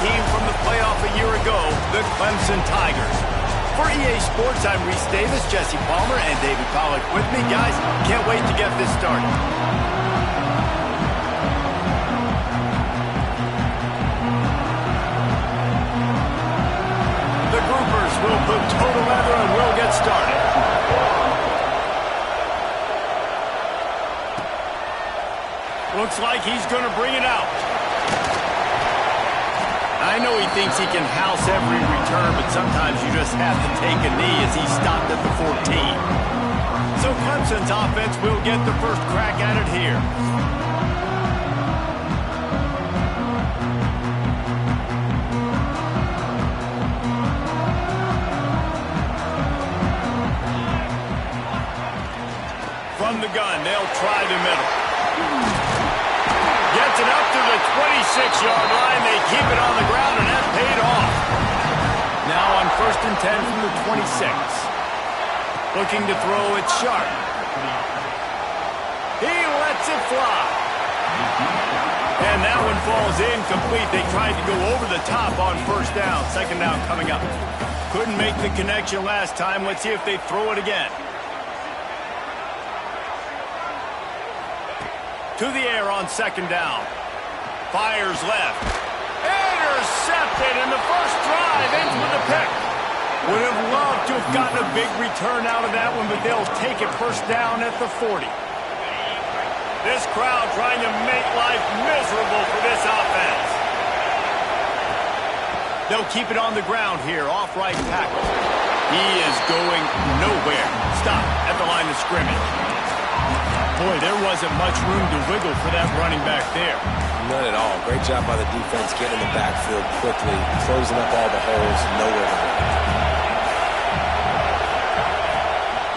team from the playoff a year ago, the Clemson Tigers. For EA Sports, I'm Reese Davis, Jesse Palmer, and David Pollack with me. Guys, can't wait to get this started. The groupers will put total leather and we'll get started. Looks like he's going to bring it out. I know he thinks he can house every return, but sometimes you just have to take a knee as he stopped at the 14. So Clemson's offense will get the first crack at it here. From the gun, they'll try the middle. Gets it up to the 26-yard line. They keep it on the ground, and that paid off. Now on 1st and 10 from the 26. Looking to throw it sharp. He lets it fly. And that one falls incomplete. They tried to go over the top on 1st down. 2nd down coming up. Couldn't make the connection last time. Let's see if they throw it again. To the air on 2nd down. Fires left. Intercepted, and the first drive ends with a pick. Would have loved to have gotten a big return out of that one, but they'll take it 1st down at the 40. This crowd trying to make life miserable for this offense. They'll keep it on the ground here, off right tackle. He is going nowhere. Stop at the line of scrimmage. Boy, there wasn't much room to wiggle for that running back there. None at all. Great job by the defense getting in the backfield quickly, closing up all the holes, nowhere to go.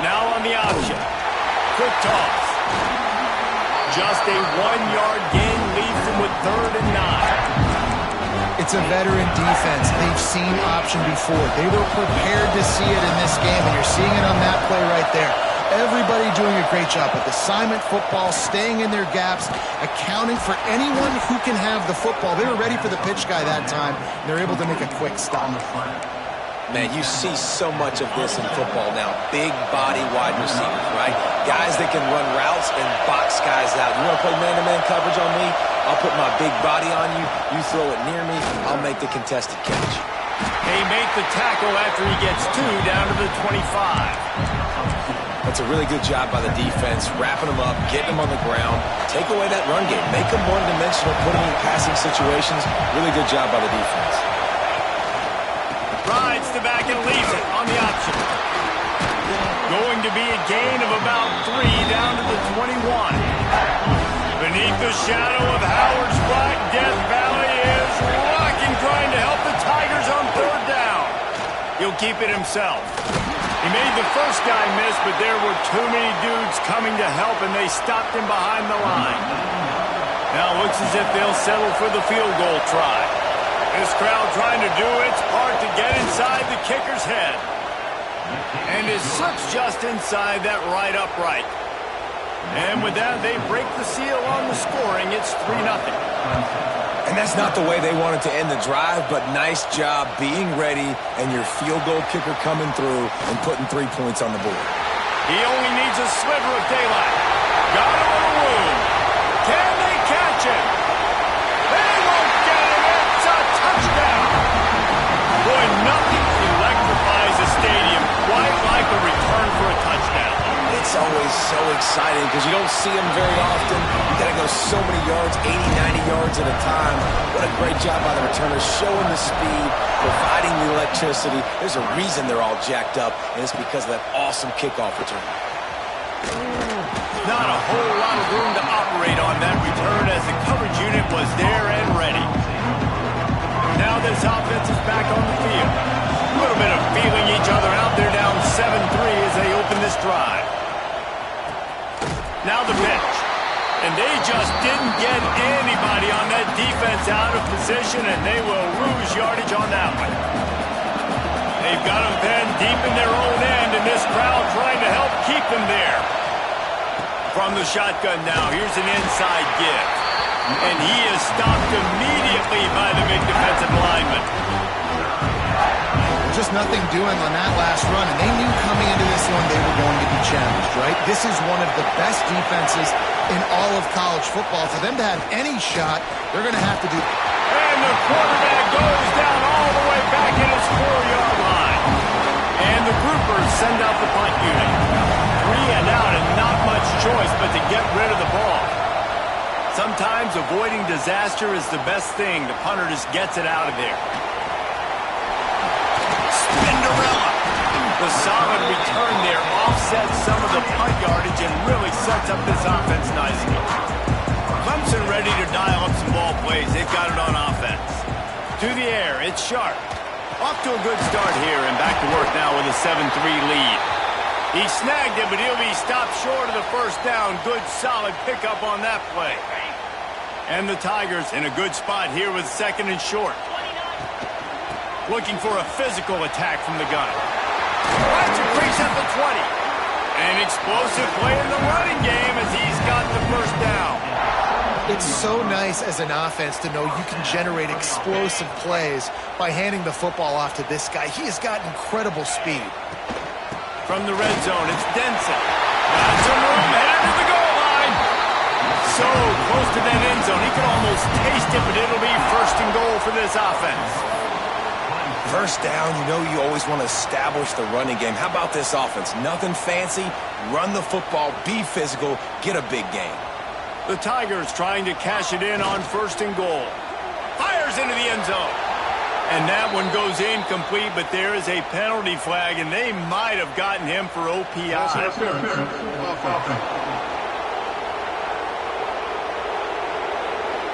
Now on the option. Quick toss. Just a 1-yard gain leaves them with 3rd and 9. It's a veteran defense. They've seen option before. They were prepared to see it in this game, and you're seeing it on that play right there. Everybody doing a great job with assignment football, staying in their gaps, accounting for anyone who can have the football. They were ready for the pitch guy that time. They're able to make a quick stop. Man, you see so much of this in football now. Big body wide receivers, right? Guys that can run routes and box guys out. You want to play man-to-man coverage on me? I'll put my big body on you. You throw it near me, I'll make the contested catch. They make the tackle after he gets 2 down to the 25. That's a really good job by the defense, wrapping them up, getting them on the ground, take away that run game, make them one-dimensional, put them in passing situations. Really good job by the defense. Rides the back and leaves it on the option. Going to be a gain of about 3 down to the 21. Beneath the shadow of Howard's Black Death Valley is rocking, trying to help the Tigers on 3rd down. He'll keep it himself. He made the first guy miss, but there were too many dudes coming to help, and they stopped him behind the line. Now it looks as if they'll settle for the field goal try. This crowd trying to do its part to get inside the kicker's head. And it slips just inside that right upright. And with that, they break the seal on the scoring. It's 3-0. And that's not the way they wanted to end the drive, but nice job being ready and your field goal kicker coming through and putting 3 points on the board. He only needs a sliver of daylight. Got him on a wound. Can they catch him? They won't get him. It's a touchdown. Boy, nothing electrifies a stadium quite like a return for a touchdown. It's always so exciting because you don't see them very often. You got to go so many yards, 80, 90 yards at a time. What a great job by the returners, showing the speed, providing the electricity. There's a reason they're all jacked up, and it's because of that awesome kickoff return. Not a whole lot of room to operate on that return as the coverage unit was there and ready. Now this offense is back on the field. A little bit of feeling each other out. They're down 7-3 as they open this drive. Now the pitch. And they just didn't get anybody on that defense out of position, and they will lose yardage on that one. They've got them then deep in their own end, and this crowd trying to help keep them there. From the shotgun now, here's an inside give. And he is stopped immediately nicely by the big defensive lineman. Just nothing doing on that last run, and they knew coming into this one they were going to be challenged, right? This is one of the best defenses in all of college football. For them to have any shot, they're going to have to do... And the quarterback goes down all the way back at his 4-yard line. And the groupers send out the punt unit. 3 and out and not much choice but to get rid of the ball. Sometimes avoiding disaster is the best thing. The punter just gets it out of there. Spinderella. The solid return there offsets some of the punt yardage and really sets up this offense nicely. Clemson ready to dial up some ball plays. They've got it on offense. To the air, it's Sharp. Off to a good start here and back to work now with a 7-3 lead. He snagged it, but he'll be stopped short of the first down. Good, solid pickup on that play. And the Tigers in a good spot here with 2nd and short. Looking for a physical attack from the gun. Watch it crease at the 20. An explosive play in the running game as he's got the first down. It's so nice as an offense to know you can generate explosive plays by handing the football off to this guy. He has got incredible speed. From the red zone, it's Denson. Got some room, headed to the goal line. So close to that end zone, he could almost taste it, but it'll be 1st and goal for this offense. First down, you know you always want to establish the running game. How about this offense? Nothing fancy. Run the football, be physical, get a big gain. The Tigers trying to cash it in on 1st and goal. Fires into the end zone. And that one goes incomplete, but there is a penalty flag, and they might have gotten him for OPI.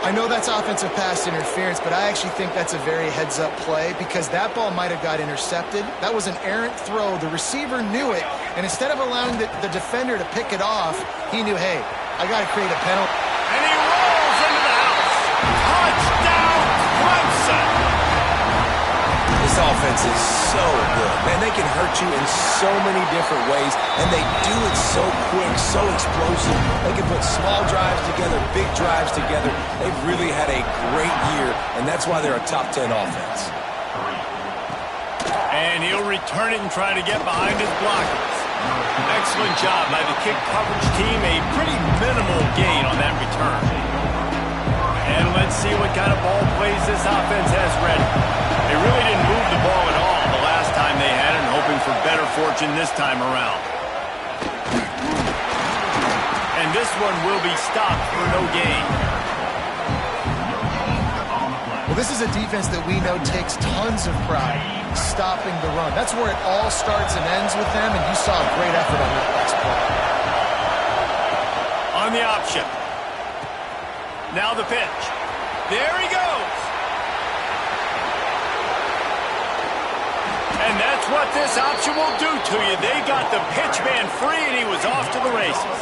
I know that's offensive pass interference, but I actually think that's a very heads-up play because that ball might have got intercepted. That was an errant throw. The receiver knew it, and instead of allowing the defender to pick it off, he knew, hey, I got to create a penalty. And he rolls into the house. Touchdown, Clemson. This offense is so good. Man, they can hurt you in so many different ways, and they do it so quick, so explosive. They can put small drives together, big drives together. They've really had a great year, and that's why they're a top 10 offense. And he'll return it and try to get behind his blockers. Excellent job by the kick coverage team. A pretty minimal gain on that return. And let's see what kind of ball plays this offense has ready. They really didn't move the ball at all the last time they had it, and hoping for better fortune this time around. And this one will be stopped for no gain. Well, this is a defense that we know takes tons of pride stopping the run. That's where it all starts and ends with them, and you saw a great effort on that last play. On the option. Now the pitch. There he goes. And that's what this option will do to you. They got the pitch man free, and he was off to the races.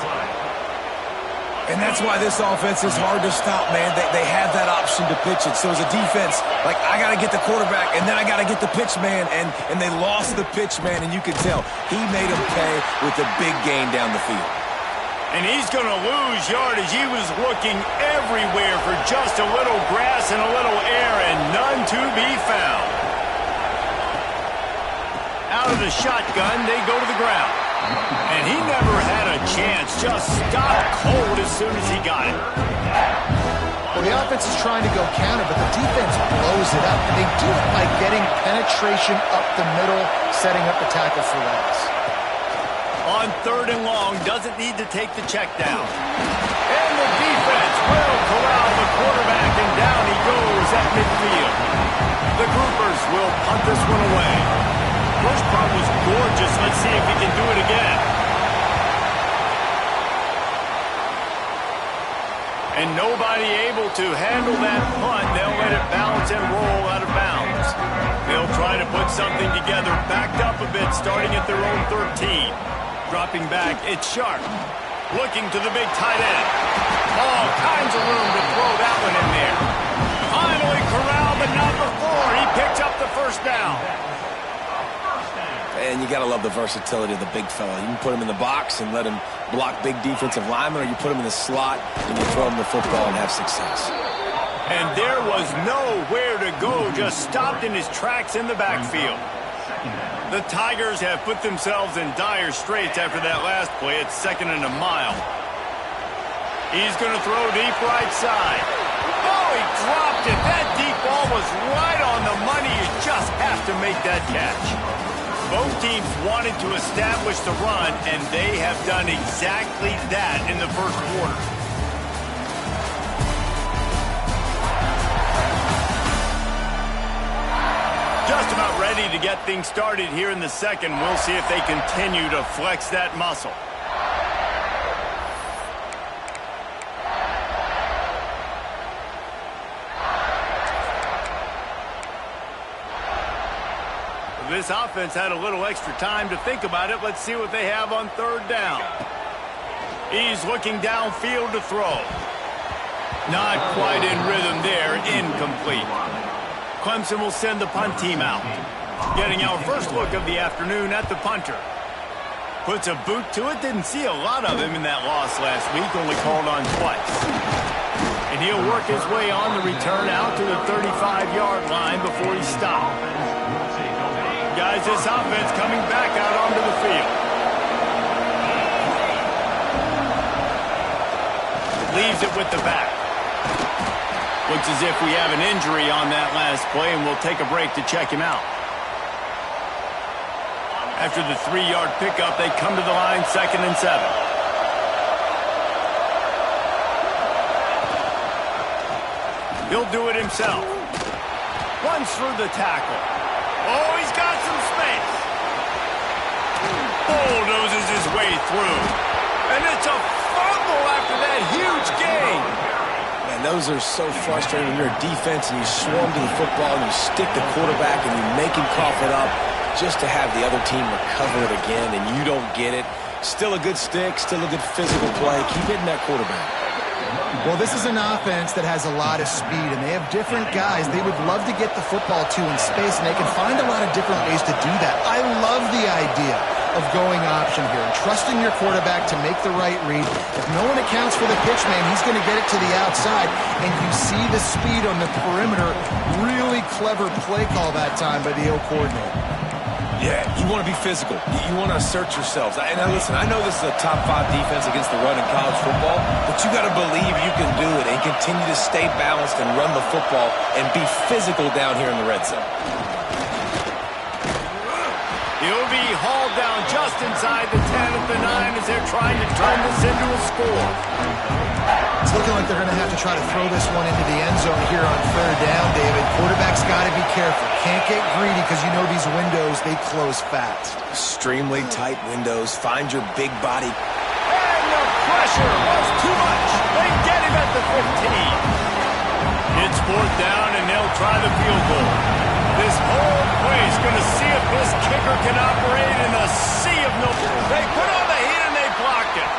And that's why this offense is hard to stop, man. They have that option to pitch it. So as a defense, like, I got to get the quarterback, and then I got to get the pitch man, and they lost the pitch man, and you can tell he made him pay with a big gain down the field. And he's going to lose yardage. He was looking everywhere for just a little grass and a little air, and none to be found. Out of the shotgun, they go to the ground. And he never had a chance. Just stopped cold as soon as he got it. Well, the offense is trying to go counter, but the defense blows it up. And they do it by getting penetration up the middle, setting up the tackle for loss. On 3rd and long, doesn't need to take the check down. And the defense will corral the quarterback, and down he goes at midfield. The groupers will punt this one away. First part was gorgeous. Let's see if he can do it again. And nobody able to handle that punt. They'll let it bounce and roll out of bounds. They'll try to put something together, backed up a bit, starting at their own 13. Dropping back, it's Sharp. Looking to the big tight end. All kinds of room to throw that one in there. Finally corralled, but not before. He picks up the first down. And you got to love the versatility of the big fella. You can put him in the box and let him block big defensive linemen, or you put him in the slot and you throw him the football and have success. And there was no just stopped in his tracks in the backfield. The Tigers have put themselves in dire straits after that last play. It's 2nd and a mile. He's going to throw deep right side. Oh, he dropped it. That deep ball was right on the money. You just have to make that catch. Both teams wanted to establish the run, and they have done exactly that in the first quarter. Just about ready to get things started here in the second. We'll see if they continue to flex that muscle. This offense had a little extra time to think about it. Let's see what they have on 3rd down. He's looking downfield to throw. Not quite in rhythm there. Incomplete. Clemson will send the punt team out. Getting our first look of the afternoon at the punter. Puts a boot to it. Didn't see a lot of him in that loss last week. Only called on twice. And he'll work his way on the return out to the 35-yard line before he stopped. Guys, this offense coming back out onto the field. Leaves it with the back. Looks as if we have an injury on that last play, and we'll take a break to check him out. After the 3-yard pickup, they come to the line, 2nd and 7. He'll do it himself. Runs through the tackle. Oh, he's got some space. Bulldozes his way through. And it's a fumble after that huge gain. Man, those are so frustrating when you're a defense and you swarm to the football and you stick the quarterback and you make him cough it up just to have the other team recover it again and you don't get it. Still a good stick, still a good physical play. Keep hitting that quarterback. Well, this is an offense that has a lot of speed, and they have different guys they would love to get the football to in space, and they can find a lot of different ways to do that. I love the idea of going option here and trusting your quarterback to make the right read. If no one accounts for the pitch man, he's going to get it to the outside, and you see the speed on the perimeter. Really clever play call that time by the O coordinator. Yeah, you want to be physical. You want to assert yourselves. And now listen, I know this is a top 5 defense against the run in college football, but you got to believe you can do it and continue to stay balanced and run the football and be physical down here in the red zone. He'll be hauled down just inside the 10 at the 9 as they're trying to turn this into a score. It's looking like they're going to have to try to throw this one into the end zone here on 3rd down, David. Quarterback's got to be careful. Can't get greedy because you know these windows, they close fast. Extremely tight windows. Find your big body. And the pressure was too much. They get him at the 15. It's 4th down, and they'll try the field goal. This whole place going to see if this kicker can operate in a sea of no. They put on the heat, and they blocked it.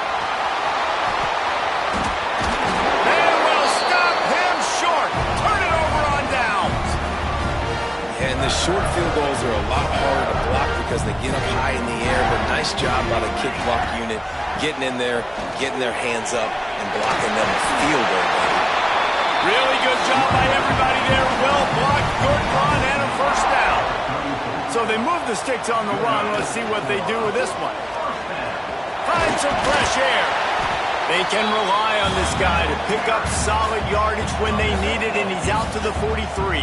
And the short field goals are a lot harder to block because they get up high in the air, but nice job by the kick block unit getting in there, getting their hands up, and blocking them a field goal. Really good job by everybody there. Well blocked, good run, and a 1st down. So they move the sticks on the run. Let's see what they do with this one. Find some fresh air. They can rely on this guy to pick up solid yardage when they need it, and he's out to the 43.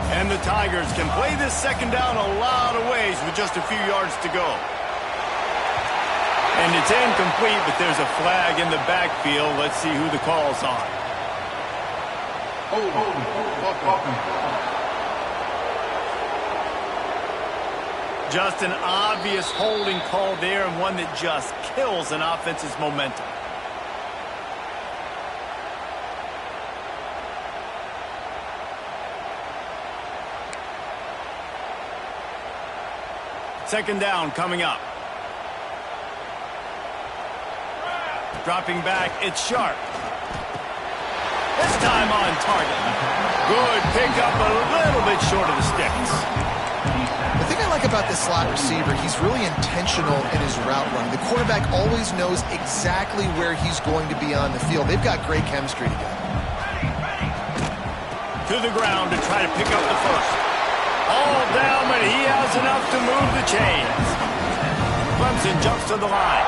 And the Tigers can play this 2nd down a lot of ways with just a few yards to go. And it's incomplete, but there's a flag in the backfield. Let's see who the call's on. Just an obvious holding call there, and one that just kills an offense's momentum. Second down coming up. Dropping back, it's Sharp. This time on target. Good pickup, a little bit short of the sticks. The thing I like about this slot receiver, he's really intentional in his route run. The quarterback always knows exactly where he's going to be on the field. They've got great chemistry together. to the ground to try to pick up the first. All down, but he has enough to move the chains. Clemson jumps to the line.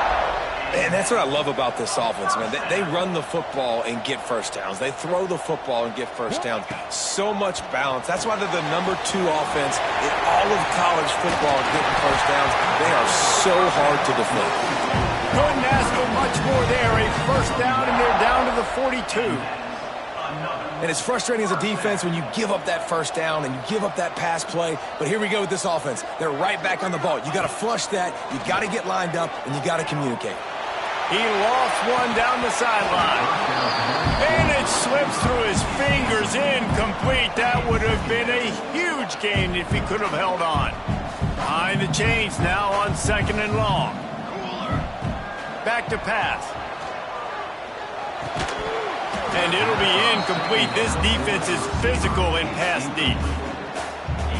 And that's what I love about this offense, man. They run the football and get first downs. They throw the football and get first downs. So much balance. That's why they're the #2 offense in all of college football at getting first downs. They are so hard to defend. Couldn't ask for much more there. A first down, and they're down to the 42. And it's frustrating as a defense when you give up that first down and you give up that pass play. But here we go with this offense. They're right back on the ball. You got to flush that. You got to get lined up, and you got to communicate. He lost one down the sideline. And it slips through his fingers, incomplete. That would have been a huge gain if he could have held on. Behind the chains now on 2nd and long. Back to pass. And it'll be incomplete. This defense is physical and pass deep.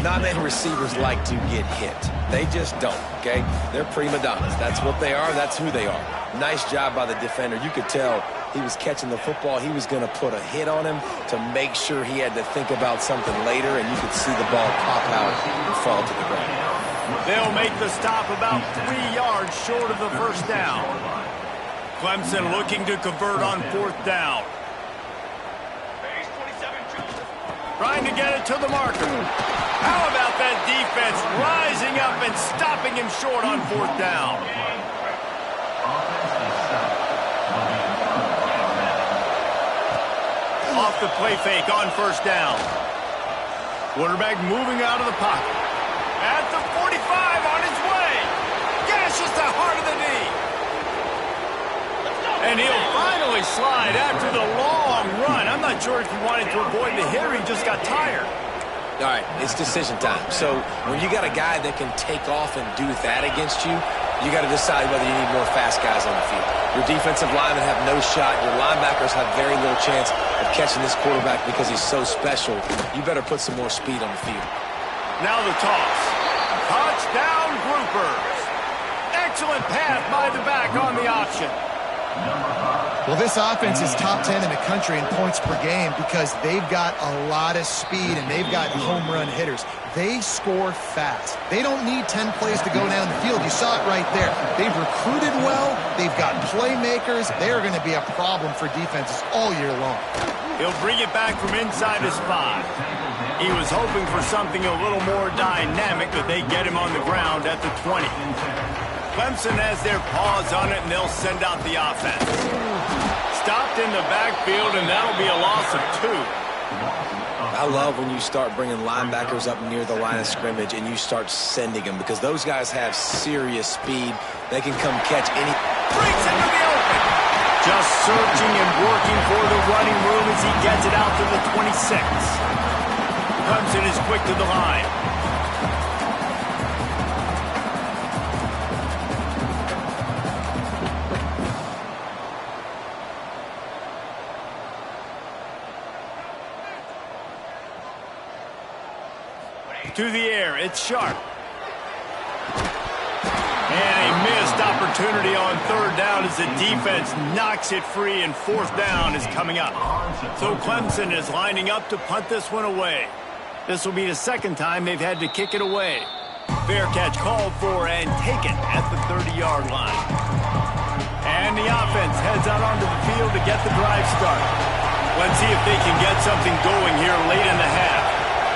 Not many receivers like to get hit. They just don't, okay? They're prima donnas. That's what they are. That's who they are. Nice job by the defender. You could tell he was catching the football. He was going to put a hit on him to make sure he had to think about something later, and you could see the ball pop out and fall to the ground. They'll make the stop about 3 yards short of the first down. Clemson looking to convert on 4th down. Trying to get it to the marker. How about that defense rising up and stopping him short on 4th down? Off the play fake on 1st down. Quarterback moving out of the pocket. At the 45 on his way. Gashes the heart of the knee. And he'll finally slide after the long run. I'm not sure if he wanted to avoid the hit or he just got tired. All right, it's decision time. So when you got a guy that can take off and do that against you, you got to decide whether you need more fast guys on the field. Your defensive linemen have no shot. Your linebackers have very little chance of catching this quarterback because he's so special. You better put some more speed on the field. Now the toss. Touchdown Groupers. Excellent pass by the back on the option. Well, this offense is top 10 in the country in points per game because they've got a lot of speed and they've got home run hitters. They score fast. They don't need 10 plays to go down the field. You saw it right there. They've recruited well. They've got playmakers. They're going to be a problem for defenses all year long. He'll bring it back from inside his 5. He was hoping for something a little more dynamic, but they get him on the ground at the 20. Clemson has their paws on it, and they'll send out the offense. Stopped in the backfield, and that'll be a loss of 2. I love when you start bringing linebackers up near the line of scrimmage and you start sending them because those guys have serious speed. They can come catch any. Breaks into the open. Just searching and working for the running room as he gets it out to the 26. Clemson is quick to the line. To the air, it's Sharp. And a missed opportunity on 3rd down as the defense knocks it free, and 4th down is coming up. So Clemson is lining up to punt this one away. This will be the 2nd time they've had to kick it away. Fair catch called for and taken at the 30-yard line. And the offense heads out onto the field to get the drive started. Let's see if they can get something going here late in the half.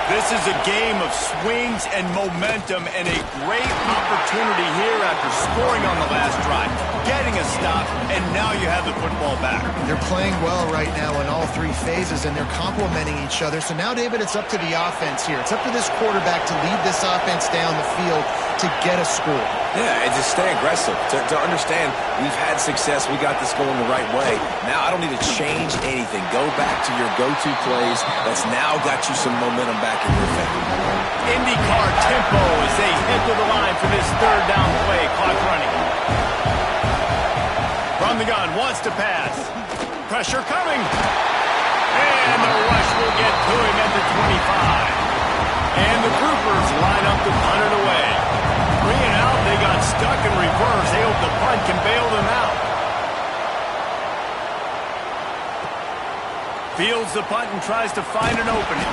This is a game of swings and momentum and a great opportunity here after scoring on the last drive, getting a stop, and now you have the football back. They're playing well right now in all 3 phases, and they're complementing each other. So now, David, it's up to the offense here. It's up to this quarterback to lead this offense down the field to get a score. Yeah, and just stay aggressive. To understand we've had success, we got this going the right way. Now I don't need to change anything. Go back to your go-to plays. That's now got you some momentum back in your favor. IndyCar tempo as they head to the line for this 3rd down play. Clock running. From the gun, wants to pass. Pressure coming. And the rush will get to him at the 25. And the Groupers line up to punt it away. 3 and out, they got stuck in reverse. They hope the punt can bail them out. Fields the punt and tries to find an opening.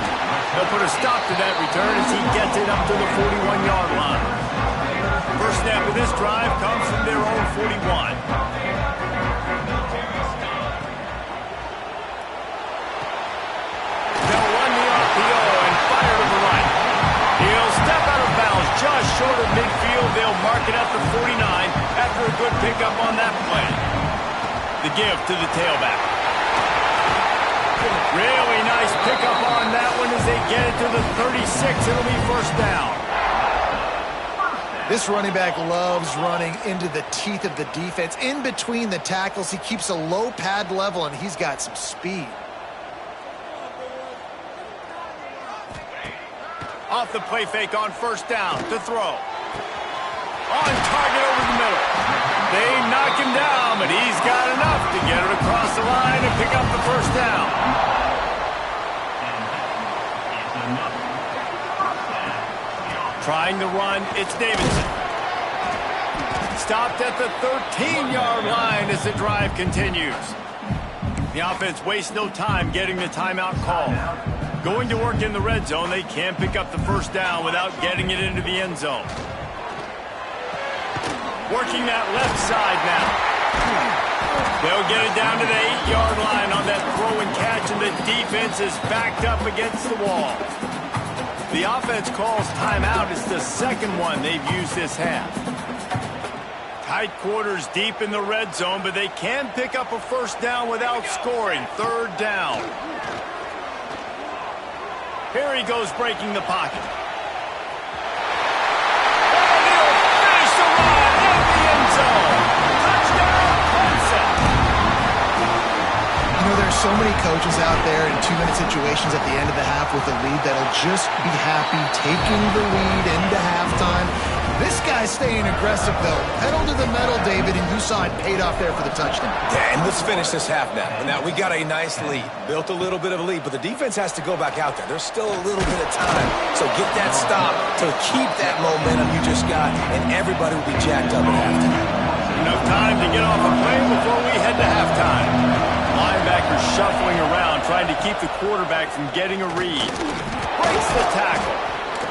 They'll put a stop to that return as he gets it up to the 41-yard line. First snap of this drive comes from their own 41. They'll run the RPO and fire to the right. He'll step out of bounds just short of midfield. They'll mark it at the 49 after a good pickup on that play. The give to the tailback. Really nice pickup on that one as they get it to the 36. It'll be first down. This running back loves running into the teeth of the defense. In between the tackles, he keeps a low pad level, and he's got some speed. Off the play fake on first down to throw. On target over the middle. They knock him down, but he's got enough to get it across the line and pick up the first down. Trying to run, it's Davidson. Stopped at the 13-yard line as the drive continues. The offense wastes no time getting the timeout call. Going to work in the red zone, they can't pick up the first down without getting it into the end zone. Working that left side now. They'll get it down to the 8-yard line on that throw and catch, and the defense is backed up against the wall. The offense calls timeout. It's the second one they've used this half. Tight quarters deep in the red zone, but they can pick up a first down without scoring. Third down. Here he goes breaking the pocket. And he'll finish the run in the end zone. Touchdown, Clemson. You know, there's so many coaches out there in 2-minute situations at the end of the half with a lead that'll just be happy taking the lead into halftime. This guy's staying aggressive, though. Pedal to the metal, David, and you saw it paid off there for the touchdown. Yeah, and let's finish this half now. Now, we got a nice lead. Built a little bit of a lead, but the defense has to go back out there. There's still a little bit of time. So get that stop to keep that momentum you just got, and everybody will be jacked up at halftime. Enough time to get off a play before we head to halftime. Linebacker shuffling around, trying to keep the quarterback from getting a read. Breaks the tackle.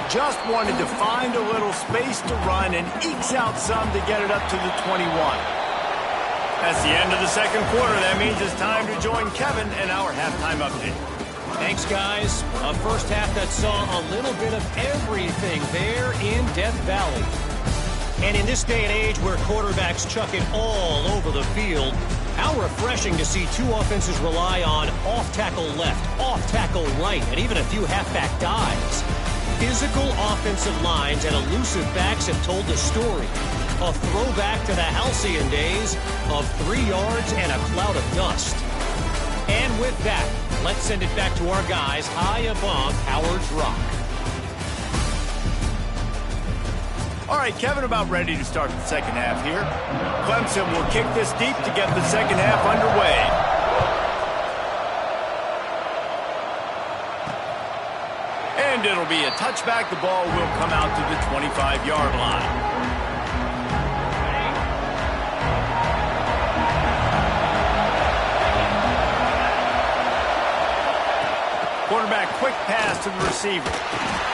Just wanted to find a little space to run and ekes out some to get it up to the 21. That's the end of the second quarter. That means it's time to join Kevin and our halftime update. Thanks, guys. A first half that saw a little bit of everything there in Death Valley. And in this day and age where quarterbacks chuck it all over the field, how refreshing to see two offenses rely on off-tackle left, off-tackle right, and even a few halfback dives. Physical offensive lines and elusive backs have told the story. A throwback to the halcyon days of 3 yards and a cloud of dust. And with that, let's send it back to our guys high above Howard's Rock. All right, Kevin, about ready to start the second half here. Clemson will kick this deep to get the second half underway. And it'll be a touchback. The ball will come out to the 25-yard line. Quarterback quick pass to the receiver.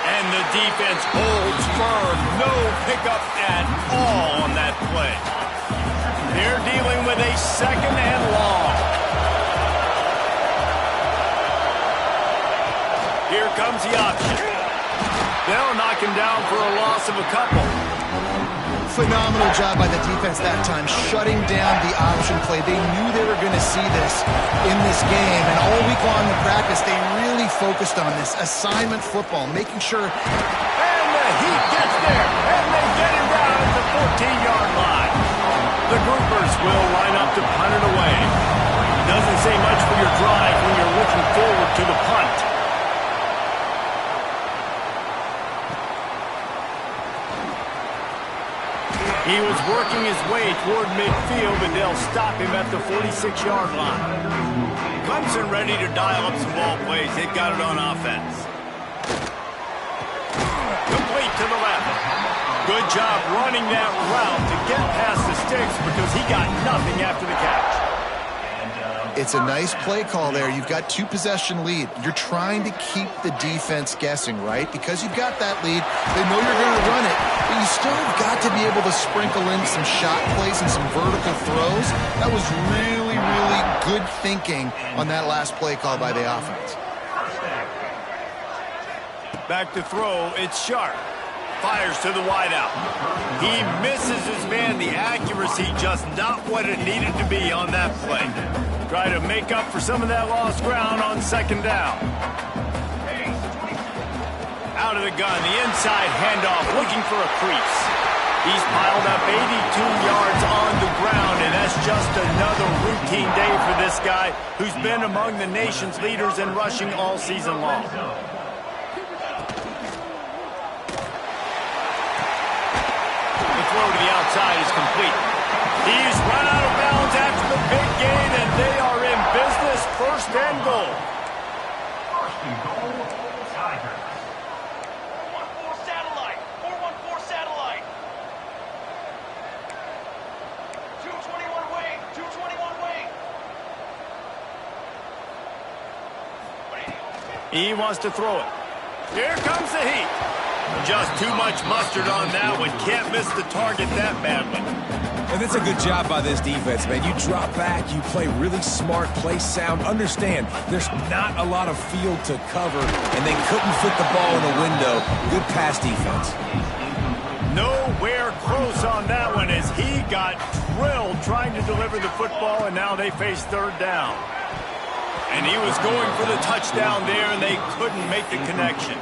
And the defense holds firm. No pickup at all on that play. They're dealing with a second and long. Here comes the option. They'll knock him down for a loss of a couple. Phenomenal job by the defense that time, shutting down the option play. They knew they were going to see this in this game, and all week long in practice, they really focused on this assignment football, making sure. And the heat gets there, and they get him down at the 14-yard line. The groupers will line up to punt it away. Doesn't say much for your drive when you're looking forward to the punt. He was working his way toward midfield, but they'll stop him at the 46-yard line. Clemson ready to dial up some ball plays. They've got it on offense. Complete to the left. Good job running that route to get past the sticks because he got nothing after the catch. It's a nice play call there. You've got 2-possession lead. You're trying to keep the defense guessing, right? Because you've got that lead, they know you're going to run it, but you still have got to be able to sprinkle in some shot plays and some vertical throws. That was really, really good thinking on that last play call by the offense. Back to throw, it's Sharp. Fires to the wideout. He misses his man. The accuracy just not what it needed to be on that play. Try to make up for some of that lost ground on second down. Out of the gun, the inside handoff, looking for a crease. He's piled up 82 yards on the ground, and that's just another routine day for this guy who's been among the nation's leaders in rushing all season long. Throw to the outside is complete. He's run out of bounds after the big gain, and they are in business. First and goal. First and goal, Tigers. 414 satellite. 414 satellite. 221 wing. 221 wing. He wants to throw it. Here comes the heat. Just too much mustard on that one. Can't miss the target that badly. And it's a good job by this defense, man. You drop back, you play really smart, play sound. Understand, there's not a lot of field to cover, and they couldn't fit the ball in the window. Good pass defense. Nowhere close on that one as he got drilled trying to deliver the football, and now they face third down. And he was going for the touchdown there, and they couldn't make the connection.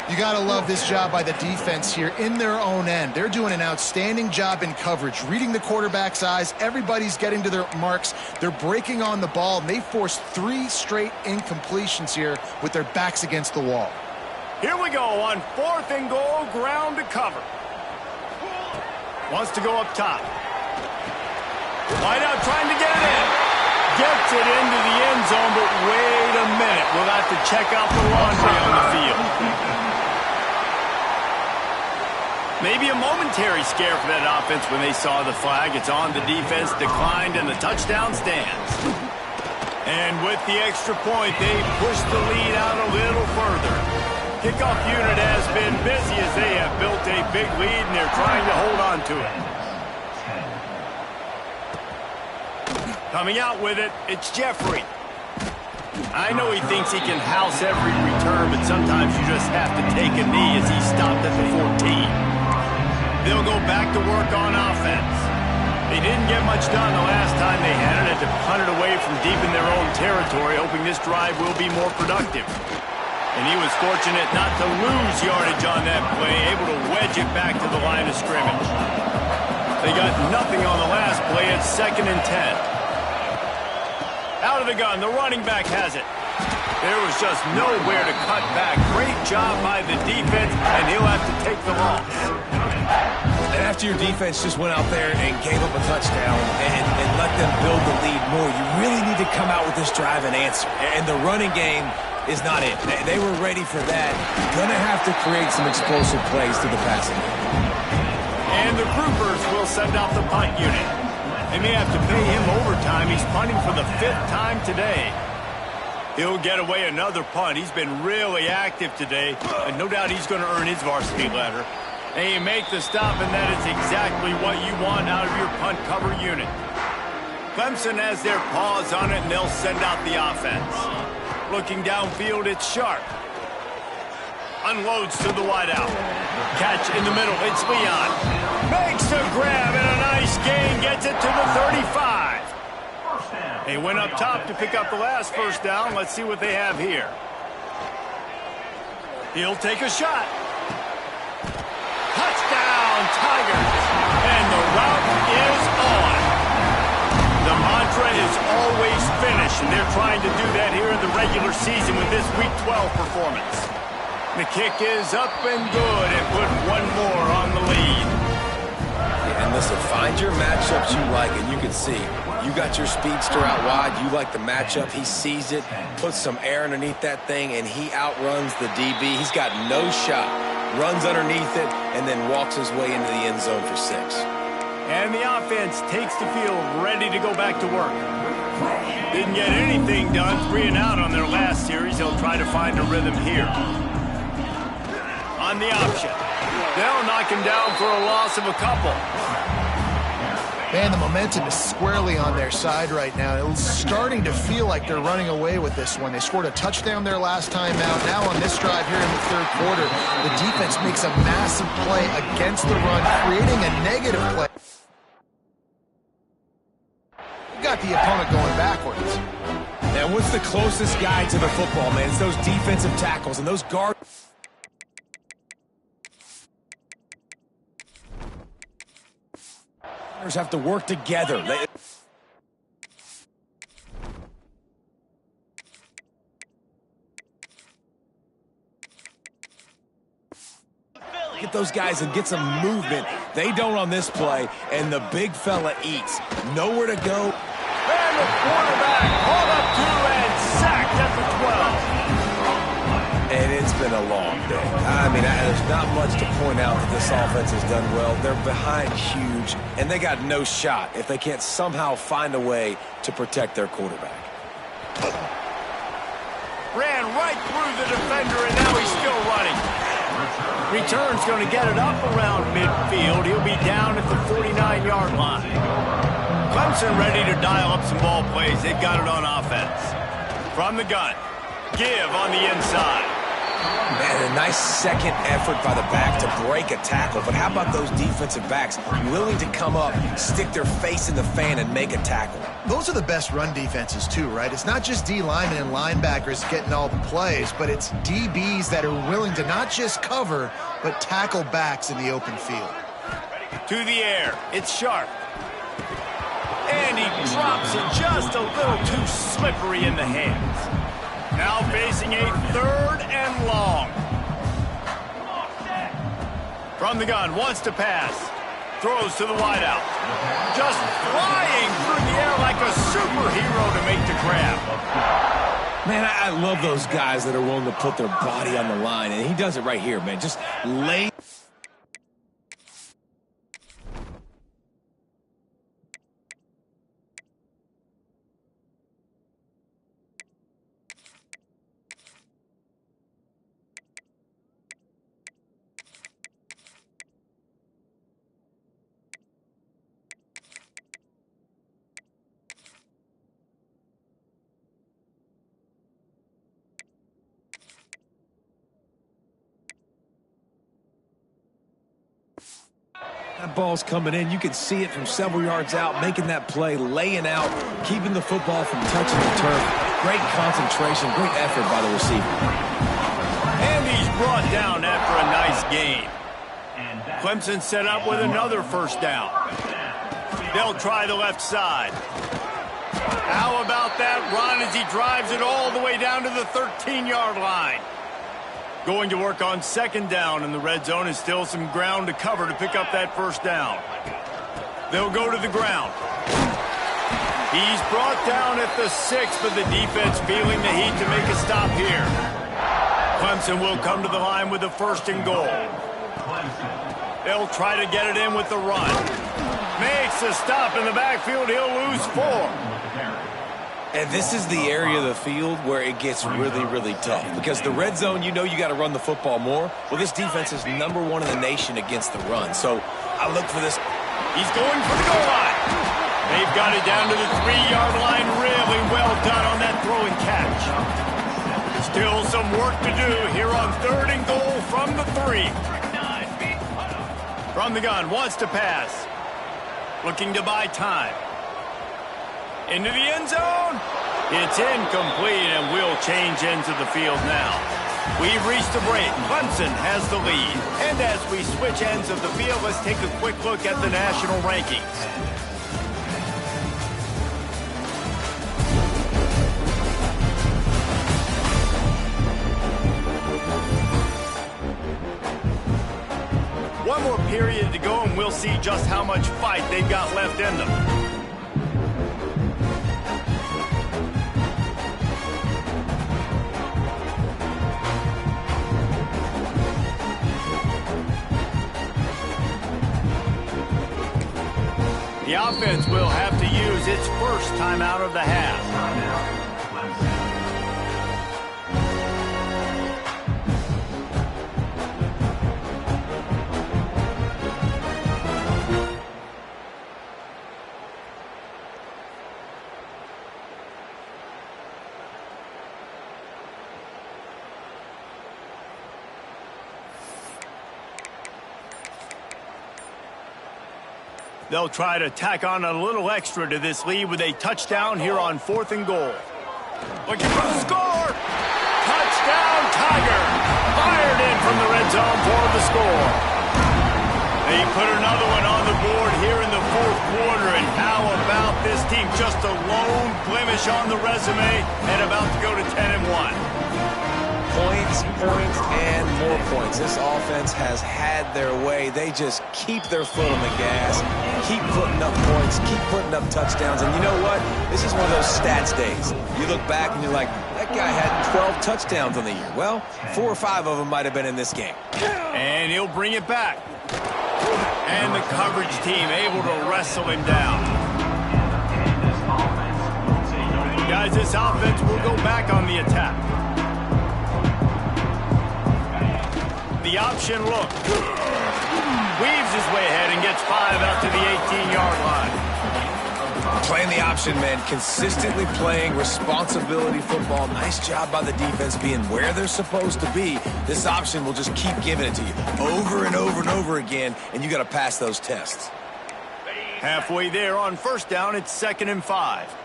You got to love this job by the defense here in their own end. They're doing an outstanding job in coverage, reading the quarterback's eyes. Everybody's getting to their marks. They're breaking on the ball, and they forced 3 straight incompletions here with their backs against the wall. Here we go on 4th and goal, ground to cover. Wants to go up top. Wideout trying to get it in. Gets it into the end zone, but wait a minute. We'll have to check out the laundry on the field. Maybe a momentary scare for that offense when they saw the flag. It's on the defense, declined, and the touchdown stands. And with the extra point, they push the lead out a little further. Kickoff unit has been busy as they have built a big lead, and they're trying to hold on to it. Coming out with it, it's Jeffrey. I know he thinks he can house every return, but sometimes you just have to take a knee as he stopped at the 14. They'll go back to work on offense. They didn't get much done the last time they had it. Had to punt it away from deep in their own territory, hoping this drive will be more productive. And he was fortunate not to lose yardage on that play, able to wedge it back to the line of scrimmage. They got nothing on the last play. It's 2nd and 10. Out of the gun, the running back has it. There was just nowhere to cut back. Great job by the defense, and he'll have to take the loss. And after your defense just went out there and gave up a touchdown and let them build the lead more, you really need to come out with this drive and answer. And the running game is not it. They were ready for that. You're going to have to create some explosive plays to the passing game. And the Groupers will send out the punt unit. They may have to pay him overtime. He's punting for the 5th time today. He'll get away another punt. He's been really active today, and no doubt he's going to earn his varsity letter. And you make the stop, and that is exactly what you want out of your punt cover unit. Clemson has their paws on it, and they'll send out the offense. Looking downfield, it's Sharp. Unloads to the wideout. Catch in the middle, it's Leon. Makes the grab, and a nice gain gets it to the 35. They went up top to pick up the last first down. Let's see what they have here. He'll take a shot. Touchdown, Tigers. And the route is on. The mantra is always finish, and they're trying to do that here in the regular season with this Week 12 performance. The kick is up and good, and put one more on the lead. And listen, find your matchups you like, and you can see you got your speedster out wide. You like the matchup. He sees it, puts some air underneath that thing, and he outruns the DB. He's got no shot. Runs underneath it, and then walks his way into the end zone for 6. And the offense takes the field ready to go back to work. Didn't get anything done, 3 and out on their last series. They'll try to find a rhythm here. On the option. They'll knock him down for a loss of a couple. Man, the momentum is squarely on their side right now. It's starting to feel like they're running away with this one. They scored a touchdown their last time out. Now on this drive here in the third quarter, the defense makes a massive play against the run, creating a negative play. Got the opponent going backwards. Now, what's the closest guy to the football, man? It's those defensive tackles and those guards. Have to work together. Get those guys and get some movement. They don't on this play, and the big fella eats. Nowhere to go. And the quarterback hauled up to and sacked at the 12. And it's been a long day. I mean, there's not much to point out that this offense has done well. They're behind huge, and they got no shot if they can't somehow find a way to protect their quarterback. Ran right through the defender, and now he's still running. Return's going to get it up around midfield. He'll be down at the 49-yard line. Clemson ready to dial up some ball plays. They've got it on offense. From the gun. Give on the inside. Man, a nice second effort by the back to break a tackle. But how about those defensive backs willing to come up, stick their face in the fan, and make a tackle? Those are the best run defenses too, right? It's not just D linemen and linebackers getting all the plays, but it's DBs that are willing to not just cover, but tackle backs in the open field. To the air. It's sharp. And he drops it just a little too slippery in the hands. Now facing a 3rd and long. From the gun, wants to pass. Throws to the wideout. Just flying through the air like a superhero to make the grab. Man, I love those guys that are willing to put their body on the line, and he does it right here, man. Just lay. That ball's coming in. You can see it from several yards out, making that play, laying out, keeping the football from touching the turf. Great concentration, great effort by the receiver. And he's brought down after a nice gain. Clemson set up with another first down. They'll try the left side. How about that run as he drives it all the way down to the 13-yard line? Going to work on 2nd down, and the red zone is still some ground to cover to pick up that first down. They'll go to the ground. He's brought down at the 6, but the defense feeling the heat to make a stop here. Clemson will come to the line with the 1st and goal. They'll try to get it in with the run. Makes a stop in the backfield. He'll lose 4. And this is the area of the field where it gets really, really tough. Because the red zone, you know you got to run the football more. Well, this defense is #1 in the nation against the run. So I look for this. He's going for the goal line. They've got it down to the 3-yard line. Really well done on that throw and catch. Still some work to do here on 3rd and goal from the 3. From the gun, wants to pass. Looking to buy time. Into the end zone. It's incomplete, and we'll change ends of the field now. We've reached a break. Clemson has the lead. And as we switch ends of the field, let's take a quick look at the national rankings. One more period to go, and we'll see just how much fight they've got left in them. The offense will have to use its first timeout of the half. They'll try to tack on a little extra to this lead with a touchdown here on 4th and goal. Looking for the score! Touchdown, Tiger! Fired in from the red zone for the score. They put another one on the board here in the 4th quarter, and how about this team? Just a lone blemish on the resume and about to go to 10-1. Points, points, and more points. This offense has had their way. They just keep their foot on the gas, keep putting up points, keep putting up touchdowns. And you know what? This is one of those stats days. You look back and you're like, that guy had 12 touchdowns on the year. Well, 4 or 5 of them might have been in this game. And he'll bring it back. And the coverage team able to wrestle him down. Guys, this offense will go back on the attack. The option look. Weaves his way ahead and gets 5 out to the 18-yard line. Playing the option, man. Consistently playing responsibility football. Nice job by the defense being where they're supposed to be. This option will just keep giving it to you over and over and over again, and you got to pass those tests. Halfway there on 1st down, it's 2nd and 5.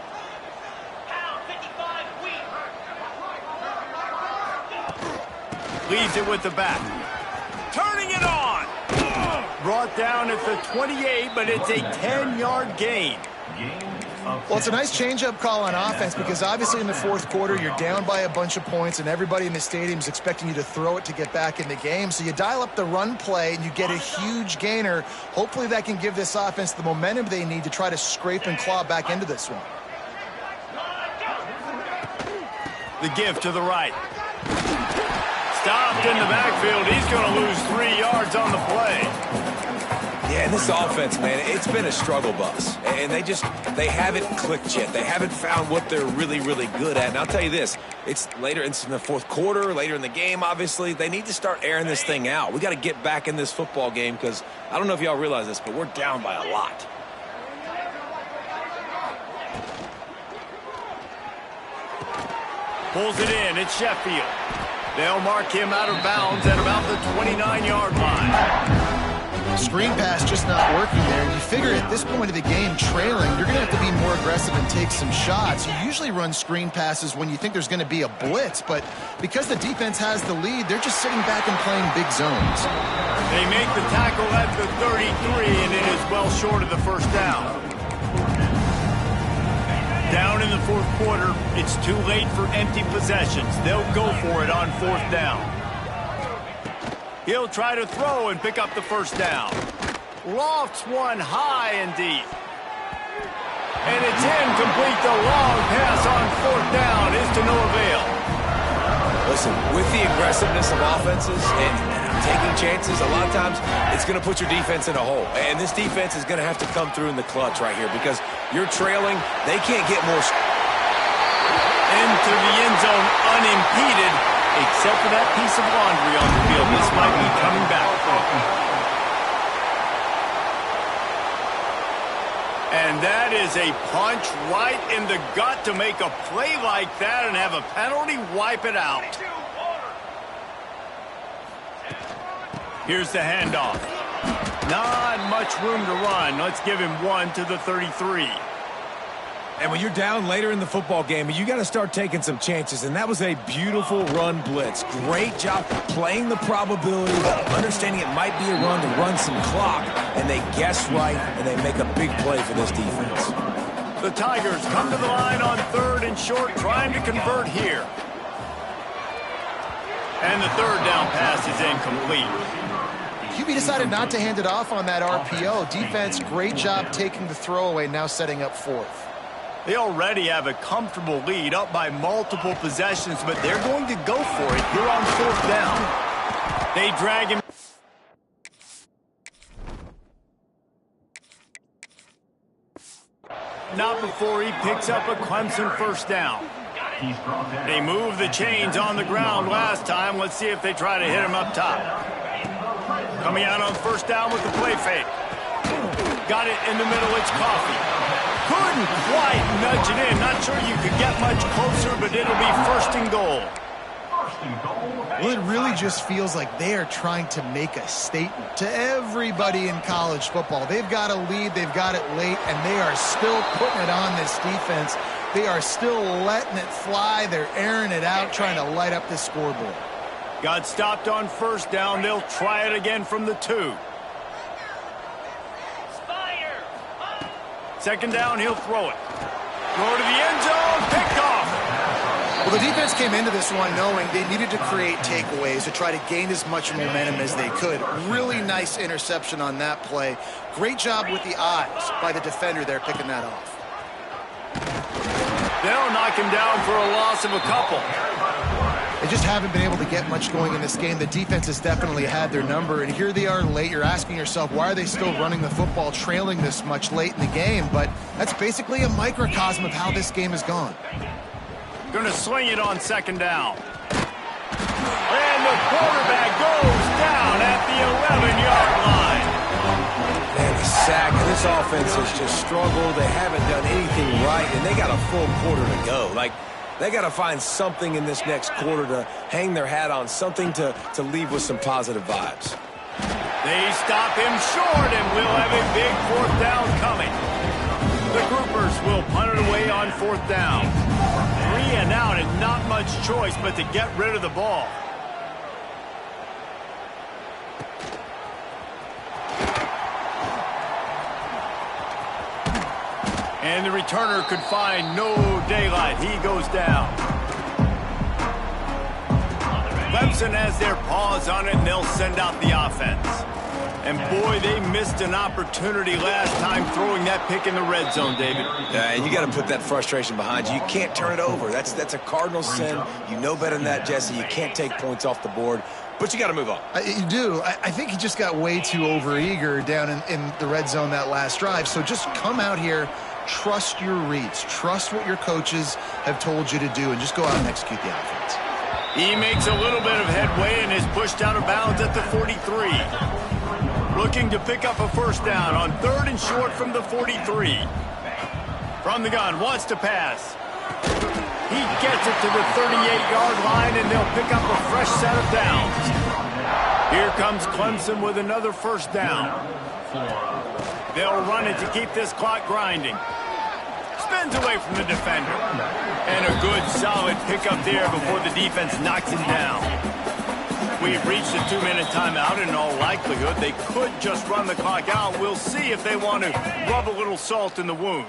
Leaves it with the back. Turning it on. Brought down at the 28, but it's a 10-yard gain. Well, it's a nice change-up call on offense because obviously in the 4th quarter, you're down by a bunch of points and everybody in the stadium is expecting you to throw it to get back in the game. So you dial up the run play and you get a huge gainer. Hopefully that can give this offense the momentum they need to try to scrape and claw back into this one. The give to the right. Stopped in the backfield. He's going to lose 3 yards on the play. Yeah, and this offense, man, it's been a struggle bus. And they haven't clicked yet. They haven't found what they're really, really good at. And I'll tell you this, it's in the 4th quarter, later in the game, obviously. They need to start airing this thing out. We got to get back in this football game because I don't know if y'all realize this, but we're down by a lot. Pulls it in. It's Sheffield. They'll mark him out of bounds at about the 29-yard line. Screen pass just not working there. And you figure at this point of the game, trailing, you're going to have to be more aggressive and take some shots. You usually run screen passes when you think there's going to be a blitz, but because the defense has the lead, they're just sitting back and playing big zones. They make the tackle at the 33, and it is well short of the 1st down. Down in the 4th quarter, it's too late for empty possessions. They'll go for it on 4th down. He'll try to throw and pick up the 1st down. Lofts one high and deep. And it's incomplete. The long pass on 4th down is to no avail. Listen, with the aggressiveness of offenses and taking chances, a lot of times it's going to put your defense in a hole. And this defense is going to have to come through in the clutch right here because you're trailing. They can't get more. Into the end zone unimpeded, except for that piece of laundry on the field. This might be coming back. And that is a punch right in the gut to make a play like that and have a penalty wipe it out. Here's the handoff. Not much room to run. Let's give him 1 to the 33. And when you're down later in the football game, you got to start taking some chances. And that was a beautiful run blitz. Great job playing the probability, understanding it might be a run to run some clock. And they guess right, and they make a big play for this defense. The Tigers come to the line on 3rd and short, trying to convert here. And the 3rd down pass is incomplete. QB decided not to hand it off on that RPO. Defense, great job taking the throwaway, now setting up 4th. They already have a comfortable lead, up by multiple possessions, but they're going to go for it here on 4th down. They drag him. but not before he picks up a Clemson first down. They moved the chains on the ground last time. Let's see if they try to hit him up top. Coming out on first down with the play fake. Got it in the middle. It's Coffee. Couldn't quite nudge it in. Not sure you could get much closer, but it'll be first and goal. Well, it really just feels like they are trying to make a statement to everybody in college football. They've got a lead, they've got it late, and they are still putting it on this defense. They are still letting it fly. They're airing it out, trying to light up the scoreboard. Got stopped on first down. They'll try it again from the 2. Second down, he'll throw it. Throw to the end zone, picked off. Well, the defense came into this one knowing they needed to create takeaways to try to gain as much momentum as they could. Really nice interception on that play. Great job with the eyes by the defender there picking that off. They'll knock him down for a loss of a couple. They just haven't been able to get much going in this game. The defense has definitely had their number, and here they are late. You're asking yourself, why are they still running the football trailing this much late in the game? But that's basically a microcosm of how this game has gone. Going to sling it on second down. And the quarterback goes down at the 11-yard line. Man, the sack. This offense has just struggled. They haven't done anything right, and they got a full quarter to go. They got to find something in this next quarter to hang their hat on, something to leave with some positive vibes. They stop him short, and we'll have a big fourth down coming. The Groupers will punt it away on fourth down. 3 and out, and not much choice but to get rid of the ball. And the returner could find no daylight. He goes down. Clemson has their paws on it, and they'll send out the offense. And boy, they missed an opportunity last time throwing that pick in the red zone, David. Yeah, and you got to put that frustration behind you. You can't turn it over. That's a cardinal sin. You know better than that, Jesse. You can't take points off the board. But you got to move on. You do. I think he just got way too overeager down in the red zone that last drive. So just come out here, trust your reads, trust what your coaches have told you to do, and just go out and execute the offense. He makes a little bit of headway and is pushed out of bounds at the 43. Looking to pick up a first down on 3rd and short from the 43. From the gun, wants to pass. He gets it to the 38-yard line, and they'll pick up a fresh set of downs. Here comes Clemson with another first down. They'll run it to keep this clock grinding. Spins away from the defender. And a good, solid pickup there before the defense knocks him down. We've reached a 2-minute timeout. In all likelihood, they could just run the clock out. We'll see if they want to rub a little salt in the wound.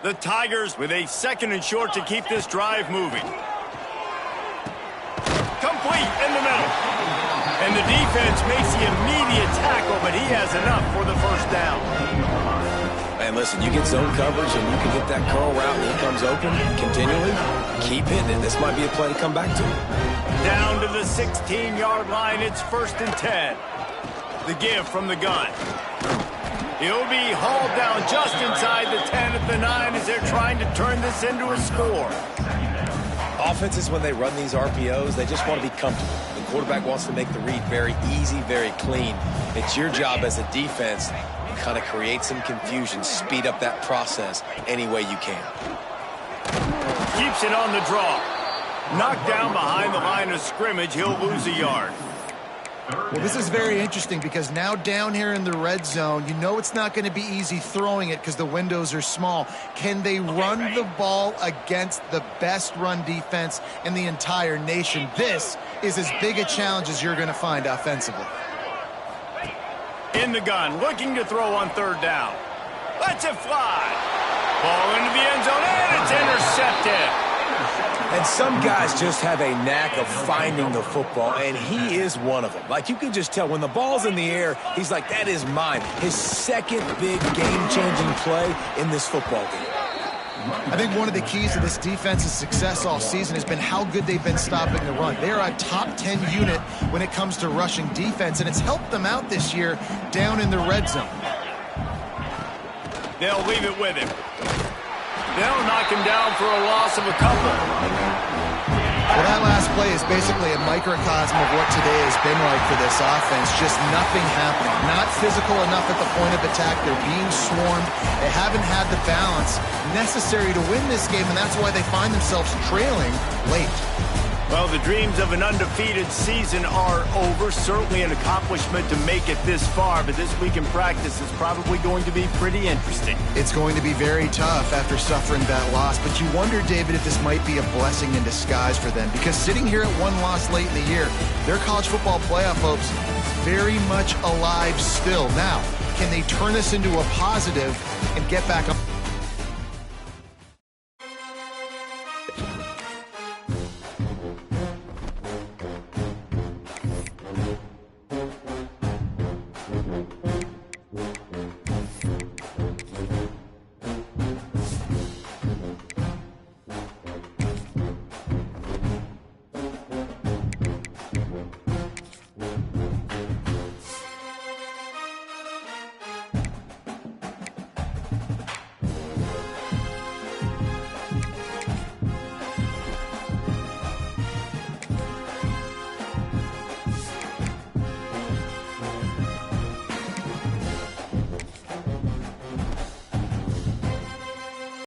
The Tigers with a 2nd and short to keep this drive moving. Complete in the middle. And the defense makes the immediate tackle, but he has enough for the first down. Man, listen, you get zone coverage and you can hit that curl route and he comes open continually. Keep hitting it. This might be a play to come back to. Down to the 16-yard line. It's 1st and 10. The give from the gun. He'll be hauled down just inside the 10 at the 9 as they're trying to turn this into a score. Offenses, when they run these RPOs, they just want to be comfortable. The quarterback wants to make the read very easy, very clean. It's your job as a defense to kind of create some confusion, speed up that process any way you can. Keeps it on the draw. Knocked down behind the line of scrimmage. He'll lose a yard. Well, this is very interesting because now down here in the red zone, you know it's not going to be easy throwing it because the windows are small. Can they run the ball against the best run defense in the entire nation? This is as big a challenge as you're going to find offensively. In the gun, looking to throw on 3rd down. Lets it fly. Ball into the end zone, and it's intercepted. And some guys just have a knack of finding the football, and he is one of them. Like, you can just tell when the ball's in the air, he's like, that is mine. His second big game-changing play in this football game. I think one of the keys to this defense's success all season has been how good they've been stopping the run. They're a top 10 unit when it comes to rushing defense, and it's helped them out this year down in the red zone. They'll leave it with him. They'll knock him down for a loss of a couple. Well, that last play is basically a microcosm of what today has been like for this offense. Just nothing happening. Not physical enough at the point of attack. They're being swarmed. They haven't had the balance necessary to win this game, and that's why they find themselves trailing late. Well, the dreams of an undefeated season are over. Certainly an accomplishment to make it this far, but this week in practice is probably going to be pretty interesting. It's going to be very tough after suffering that loss, but you wonder, David, if this might be a blessing in disguise for them, because sitting here at one loss late in the year, their college football playoff hopes very much alive still. Now, can they turn this into a positive and get back on?